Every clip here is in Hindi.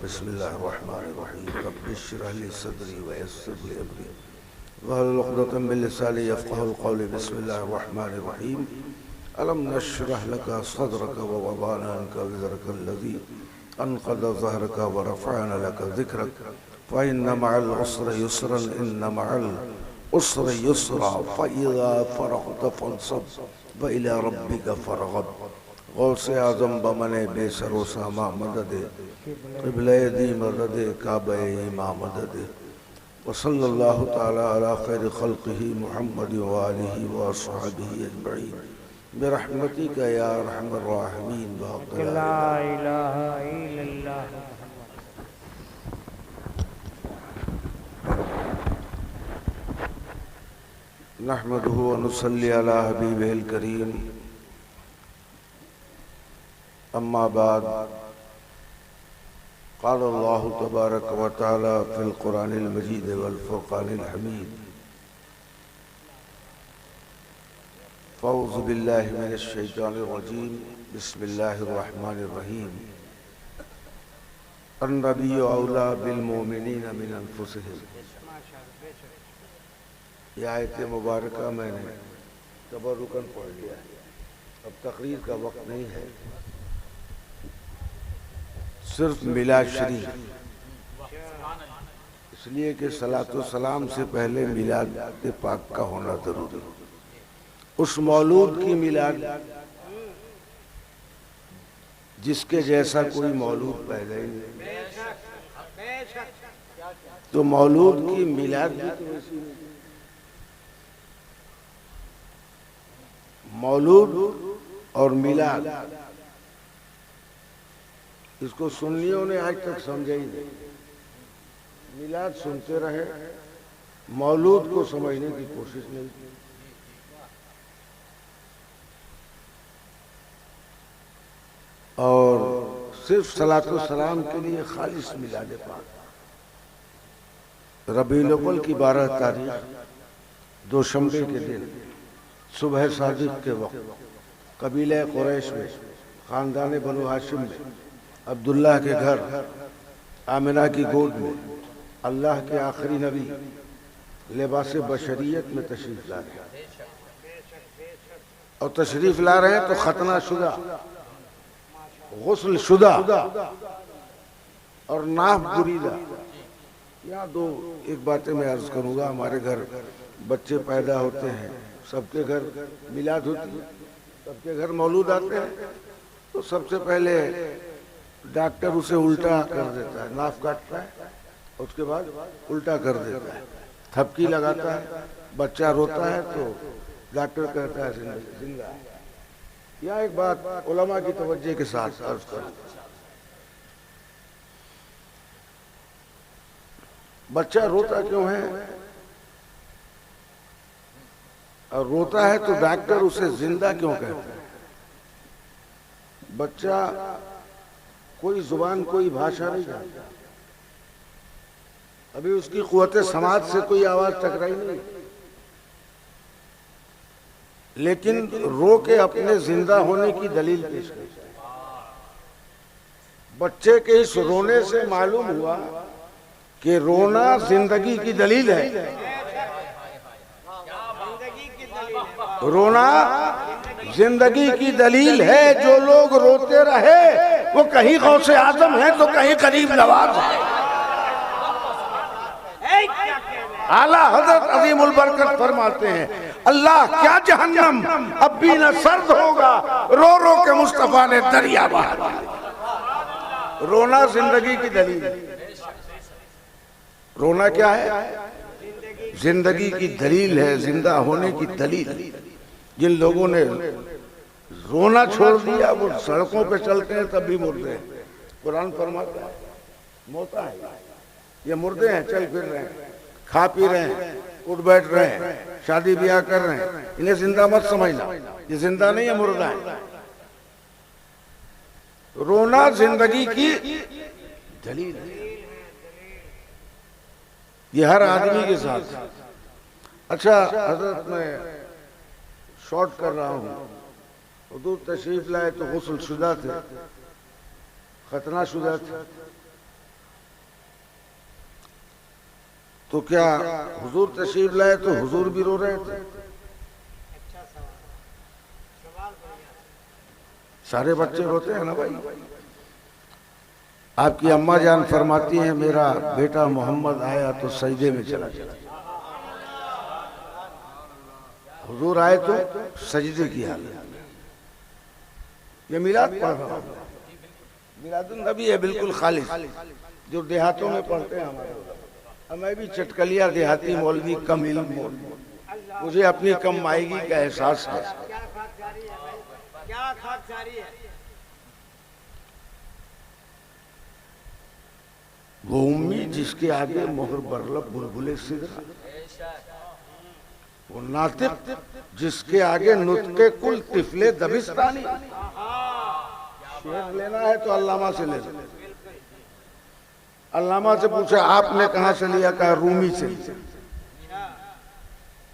बिस्मिल्लाहिर्रहमानिर्रहीम रब्बि इश्रह ली सदरी वयस्सिर ली अमरी वहलुल उक़दतम मिन लिसानी यफ़क़हू क़ौली बिस्मिल्लाहिर्रहमानिर्रहीम अलम नशरह लका सदरक व वज़अना अन्का विज़रक अल्लज़ी अनक़द ज़हरक व रफ़अना लका ज़िक्रक फ़इन्न मअल उसरि युस्रन इन्न मअल उसरि युस्रा फ़इज़ा फ़रग़त फ़ंसब व इला रब्बिक फ़रग़ब। गौसे आज़म बमने बेसरो सामा मदद क़िबले दी मदद काबे इमा मदद व सल्लल्लाहु तआला अला खैर खल्क़िही मुहम्मद व आलिही व अस्हाबिही अजमईन बिरहमतिक या अरहमर राहिमीन। ला इलाहा इल्लल्लाह। नहमदुहु व नुसल्ली अला हबीबिहिल करीम। अम्मा बाद क़ाल अल्लाहु तबारक व तआला फ़िल क़ुरानिल मजीद वल फ़ुरक़ानिल हमीद। फ़ऊज़ु बिल्लाहि मिनश शैतानिर रजीम। बिस्मिल्लाहिर रहमानिर रहीम। अन्नबिय्यु औला बिल मोमिनीना मिन अनफुसिहिम। यह आयत मुबारका मैंने तबरुकन पढ़ लिया है, अब तकरीर का वक्त नहीं है। सिर्फ मिलाद शरीफ, इसलिए कि सलातो सलाम से पहले मिलाद पाक का होना जरूरी। उस मौलूद की मिलाद जिसके जैसा कोई मौलूद पैदा ही नहीं, तो मौलूद की मिलाद भी तो वैसी नहीं। मौलूद और मिलाद, इसको सुन्नियों ने आज तक समझा ही नहीं। मिलाद सुनते रहे, मौलूद को समझने की कोशिश नहीं की। और सिर्फ सलातो सलाम के लिए खालिस मिलाद पाक। रबीउल अव्वल की 12 तारीख दोशंबे के दिन सुबह सादिक के वक्त कबीले कुरैश में, खानदान बनु हाशिम में, अब्दुल्लाह के घर आमिना की गोद में अल्लाह के आखिरी नबी लिबास बशरियत में तशरीफ ला रहे हैं। और तशरीफ ला रहे हैं तो खतना शुदा, गुस्ल शुदा और नाफ बुरीदा। यहाँ दो एक बातें मैं अर्ज करूँगा। हमारे घर बच्चे पैदा होते हैं, सबके घर मिलाद होती है, सबके घर मौलूद आते हैं। तो सबसे पहले डॉक्टर उसे उल्टा कर देता है, नाफ काटता है, उसके बाद उल्टा कर देता है, थपकी लगाता है, बच्चा रोता है तो डॉक्टर कहता है जिंदा है। यह एक बात उलमा की तवज्जो के साथ अर्ज करूं। बच्चा रोता क्यों है और रोता है तो डॉक्टर उसे जिंदा क्यों कहता है? बच्चा कोई जुबान कोई भाषा नहीं जानता, अभी उसकी कुव्वत समाज से कोई आवाज टकराई नहीं, लेकिन रो के अपने जिंदा होने की दलील पेश करता है। बच्चे के इस रोने से मालूम हुआ कि रोना जिंदगी की दलील है। रोना जिंदगी की दलील है। जो लोग रोते रहे वो कहीं गौसे आजम है तो कहीं करीब नवाज है। आला हजरत अजीमुल बरकत फरमाते हैं, अल्लाह क्या जहन्नम अब भी न सर्द होगा, रो रो के मुस्तफा ने दरिया बहा दिया। रोना जिंदगी की दलील है। रोना क्या है? जिंदगी की दलील है, जिंदा होने की दलील। जिन लोगों ने रोना छोड़ दिया वो सड़कों पे चलते हैं तब भी मुर्दे हैं। कुरान फरमाता है मोता है, ये मुर्दे हैं, चल फिर रहे हैं, खा पी रहे हैं, उठ बैठ रहे हैं, शादी ब्याह कर रहे हैं, इन्हें जिंदा मत समझना, ये जिंदा नहीं है, मुर्दा है। रोना जिंदगी की दलील है। ये हर आदमी के साथ। अच्छा हजरत मैं शॉर्ट कर रहा हूँ। हुजूर तशरीफ लाए तो गुस्ल शुदा थे, खतना शुदा थे। तो क्या हुजूर तशरीफ लाए तो हुजूर भी रो रहे थे? सारे बच्चे रोते हैं ना भाई। आपकी अम्मा जान फरमाती हैं मेरा बेटा मोहम्मद आया तो सजदे में चला गया। हुजूर आए तो सजदे की हालत। ये मिलाद पढ़ रहा हूं, मिलादुन नबी है बिल्कुल खालिस, जो देहातों में पढ़ते हैं हमारे। मैं भी चटकलिया देहाती मौलवी कम इल्म मौलवी, मुझे अपनी कम मायगी का एहसास है। वो उम्मीद जिसके आगे मोहर बरलब बुलबुले सिदरा, वो नातिक जिसके आगे नुत्के कुल तिफले दबिस्तानी। शेर लेना है तो अल्लामा से ले लो। अल्लामा से पूछा आपने कहां से लिया? कहा रूमी से।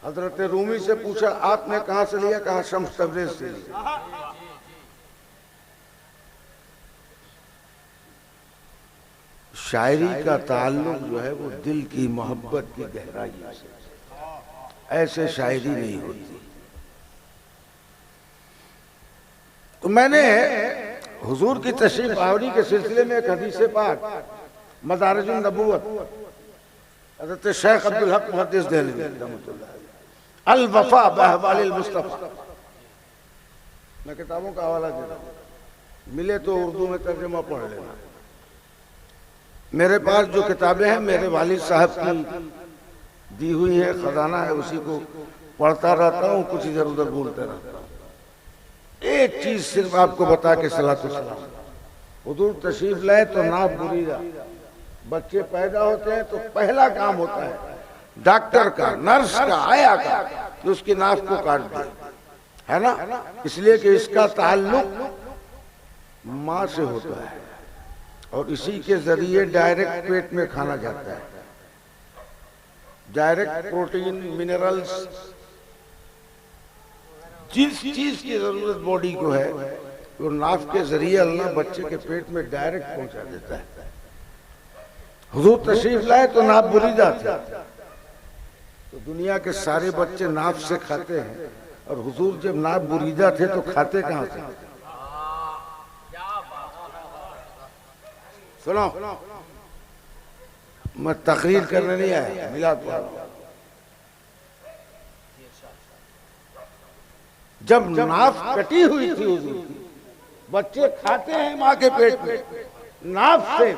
हजरत रूमी से पूछा आपने कहां से लिया? कहा शम्स तबरेज से लिया। शायरी का ताल्लुक जो है वो दिल की मोहब्बत की गहराई से, ऐसे शायरी नहीं होती। तो मैंने हुजूर की तशरीफ आवरी के सिलसिले में एक हदीस पाक मदारिजुन नबुव्वत हज़रत शेख अब्दुल हक मुहद्दिस देहलवी अल वफा बहवालिल मुस्तफा, मैं किताबों का हवाला दे रहा हूं, मिले तो उर्दू में तर्जुमा पढ़ लेना। मेरे पास जो किताबें हैं मेरे वालिद साहब की दी हुई है, खजाना है, उसी को पढ़ता रहता हूँ, कुछ इधर उधर बोलते रहता हूँ। एक चीज सिर्फ आपको बता के सलातो सलाम, हुजूर तशरीफ लाए तो नाफ बुरीदा। बच्चे पैदा होते हैं तो पहला काम होता है डॉक्टर का, नर्स का, आया का, कि उसकी नाफ को काट दे, है ना? इसलिए कि इसका ताल्लुक माँ से होता है और इसी के जरिए डायरेक्ट पेट में खाना जाता है। डायरेक्ट प्रोटीन, मिनरल्स, जिस चीज की जरूरत बॉडी को है वो नाफ के जरिए अल्लाह बच्चे के पेट में डायरेक्ट पहुंचा देता है। हुजूर तशरीफ लाए तो नाफ बुरीदा थी, तो दुनिया के सारे बच्चे नाफ से खाते हैं, और हुजूर जब नाफ बुरीदा थे तो खाते कहां से? सुनो, मैं तकरीर करने नहीं आया, मिलाद पढ़ रहा हूं। जब नाफ कटी हुई थी हुजूर की, बच्चे खाते हैं माँ के पेट में, नाफ से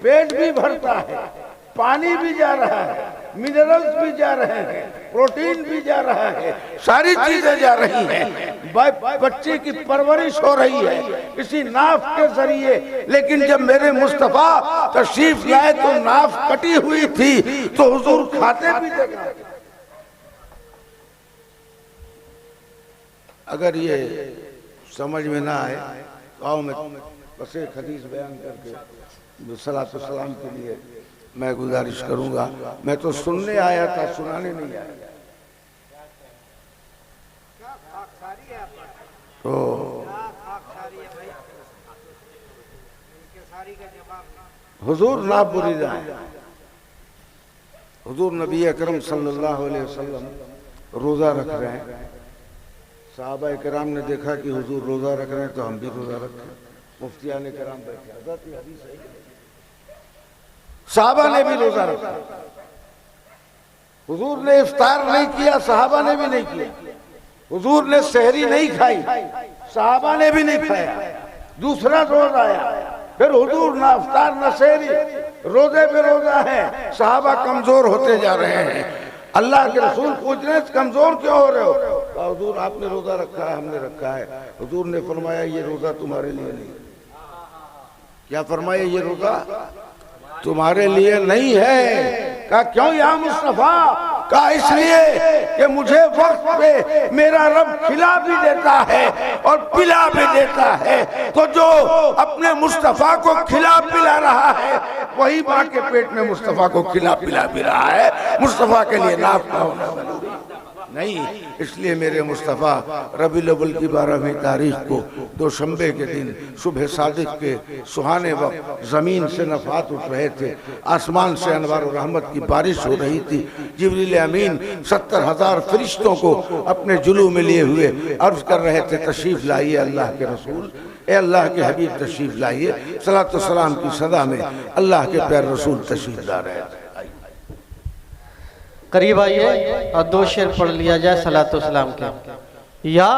पेट भी भरता है, पानी भी जा रहा है, मिनरल्स भी जा रहे हैं, प्रोटीन भी जा रहा है, सारी चीजें जा रही हैं, बच्चे की परवरिश हो रही है इसी नाफ के जरिए। लेकिन जब मेरे मुस्तफा तशरीफ लाए तो नाफ कटी हुई थी, तो हुजूर खाते पीते कहां? अगर ये समझ में ना आए तो आओ मैं बस एक हदीस बयान करके सलातो सलाम के लिए मैं गुजारिश करूंगा। मैं तो सुनने आया था, सुनाने नहीं आया। तो हुजूर नाफ बुरीदा है। हुजूर नबी अकरम सल्लल्लाहु अलैहि वसल्लम रोजा रख रहे हैं। साहबा किराम ने देखा कि हुजूर रोजा रख रहे हैं तो हम भी रोजा रखें। मुफ्तियान किराम बैठे, साहबा ने भी रोजा रखा। हुजूर ने इफ्तार नहीं किया, साहबा ने भी नहीं किया। हुजूर ने सहरी नहीं खाई, साहबा ने भी नहीं खाया। दूसरा रोज आया, फिर हुजूर ना इफ्तार ना सहरी, रोजे पे रोजा है। साहबा कमजोर होते जा रहे हैं। अल्लाह के रसूल पूछ रहे हैं कमजोर क्यों हो रहे हो? तो हुजूर आपने रोजा रखा है, हमने रखा है। हुजूर ने फरमाया ये रोजा तुम्हारे लिए नहीं। क्या फरमाया? ये रोजा तुम्हारे लिए नहीं है। कहा क्यों या मुस्तफा? कहा इसलिए कि मुझे वक्त पे मेरा रब खिला भी देता है और पिला भी देता है। तो जो अपने मुस्तफा को खिला पिला रहा है वही माँ के पेट में मुस्तफा को खिला पिला भी रहा है। मुस्तफा के लिए नाफ का होना जरूरी। नहीं, इसलिए मेरे मुस्तफ़ा रबीउल अव्वल की 12वीं तारीख को दोशंबे के दिन सुबह सादिक के सुहाने वक्त ज़मीन से नफ़ात उठ रहे थे, आसमान से अनवार और रहमत की बारिश हो रही थी। जिब्रील अमीन 70,000 फरिश्तों को अपने जुलू में लिए हुए अर्ज़ कर रहे थे, तशरीफ़ लाइए अल्लाह के रसूल, ए अल्लाह के हबीब तशरीफ़ लाइए। सलातो सलाम की सदा में अल्लाह के प्यारे रसूल तशरीफ़ ला रहे थे। करीब आइए और 2 शेर पढ़ लिया जाए सलातो सलाम के। या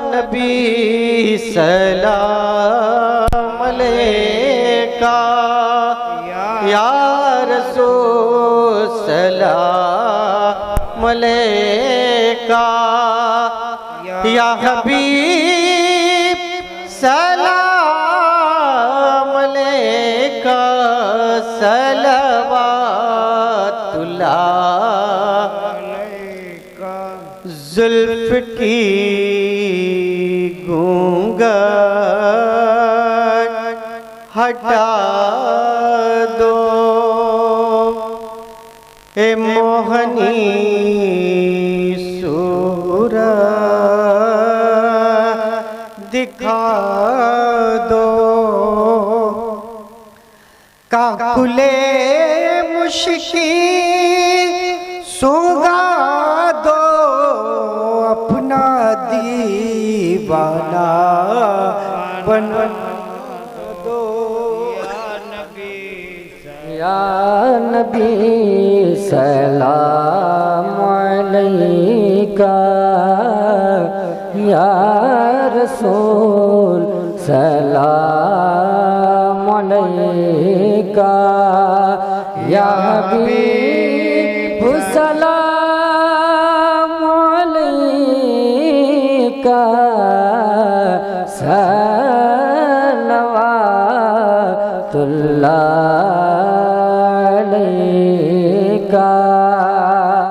नबी सलाम अलैका, या रसूल सलाम अलैका, या हबीब सलाम अलैका, सलवातुल्लाह जुल्फ की घूंघट हटा दो, ए मोहनी सूरत दिखा दो, काकुले मुश्की सूंघा दो, अपना दीवाना बना दो। या नबी सलाम अलैका, या रसूल सलाम अलैका, या हबीब सलाम अलैका, सलवातुल्लाह अलैका।